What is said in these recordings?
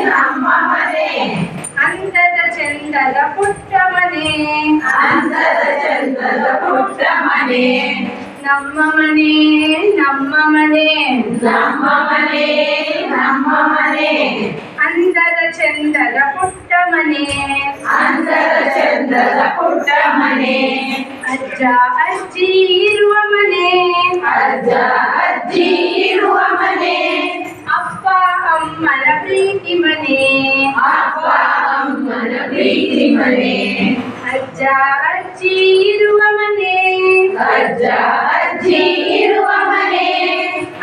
ನಮ್ಮ ಮನೆ ಅಂದದ ಚಂದದ ಪುಟ್ಟ ಮನೆ ಅಂದದ ಚಂದದ ಪುಟ್ಟ ಮನೆ ನಮ್ಮ ಮನೆ ನಮ್ಮ ಮನೆ ನಮ್ಮ ಮನೆ ನಮ್ಮ ಮನೆ ಅಂದದ ಚಂದದ ಪುಟ್ಟ ಮನೆ ಅಂದದ ಚಂದದ ಪುಟ್ಟ ಮನೆ ಅಜ್ಜ ಅಜ್ಜಿ ಇರುವ ಮನೆ ಅಜ್ಜ ಅಜ್ಜಿ ಇರುವ ಮನೆ ಅಪ್ಪ ಅಮ್ಮನ ಪ್ರೀತಿ ಮನೆ ಅಪ್ಪ ಅಮ್ಮನ ಪ್ರೀತಿ ಮನೆ ಅಜ್ಜ ಅಜ್ಜಿ ಇರುವ ಮನೆ ಅಜ್ಜ ಅಜ್ಜಿ ಇರುವ ಮನೆ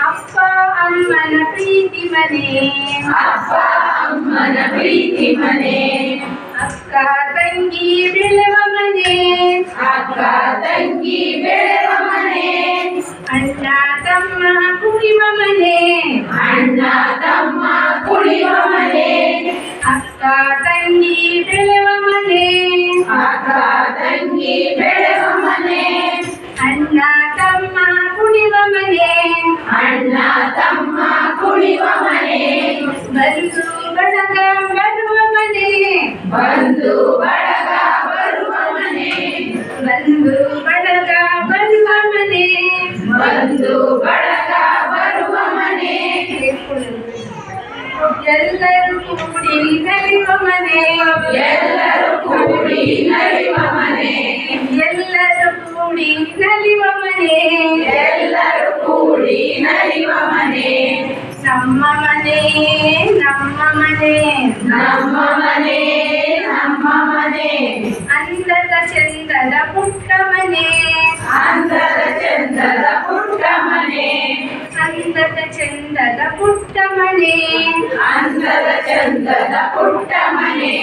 ಅಪ್ಪ ಅಮ್ಮನ ಪ್ರೀತಿ ಮನೆ ಅಪ್ಪ ಅಮ್ಮನ ಪ್ರೀತಿ ಮನೆ ಅಕ್ಕ ತಂಗಿ ಬೆಳೆವ ಮನೆ ಅಕ್ಕ ತಂಗಿ ಬೆಳೆವ ಮನೆ ಅಣ್ಣ ತಮ್ಮ ಕುಡಿವ ಮನೆ ಅಣ್ಣ ತಮ್ಮ ಕುಡಿಯುವ ಮನೆ ಅಕ್ಕ ತಂಗಿ ಬೆಳೆವ ಮನೆ ಅಕ್ಕ ತಂಗಿ ಬೆಳೆವ ಮನೆ ಅಣ್ಣ ತಮ್ಮ ಕುಡಿವ ಮನೆ ಅಣ್ಣ ತಮ್ಮ ಕುಡಿಯುವ ಮನೆ ಬಂಧು ಬಳಗ ಬರುವ ಮನೆ ಬಂಧು ಬಳಗ ಬರುವ ಮನೆ ಬಂಧು ಬಳಗ ಬರುವ ಮನೆ ಬಂಧು ಬಳಗ ಬರುವ ಮನೆ ಎಲ್ಲರೂ ಕೂಡಿ ನಲಿವ ಮನೆ ಎಲ್ಲರೂ ಕೂಡಿ ನಲಿವ ಮನೆ ಎಲ್ಲರೂ ಕೂಡಿ ನಲಿವ ಮನೆ ಎಲ್ಲರೂ ಕೂಡಿ ನಲಿವ ಮನೆ ನಮ್ಮ ಮನೆ ನಮ್ಮ ಮನೆ ನಮ್ಮ ಮನೆ ನಮ್ಮ ಮನೆ ಅಂದದ ಚಂದದ ಪುಟ್ಟ ಮನೆ ಅಂದದ ಚಂದದ ಪುಟ್ಟ ಮನೆ ಅಂದದ ಚಂದದ ಪುಟ್ಟ ಮನೆ ಅಂದದ ಚಂದದ ಪುಟ್ಟ ಮನೆ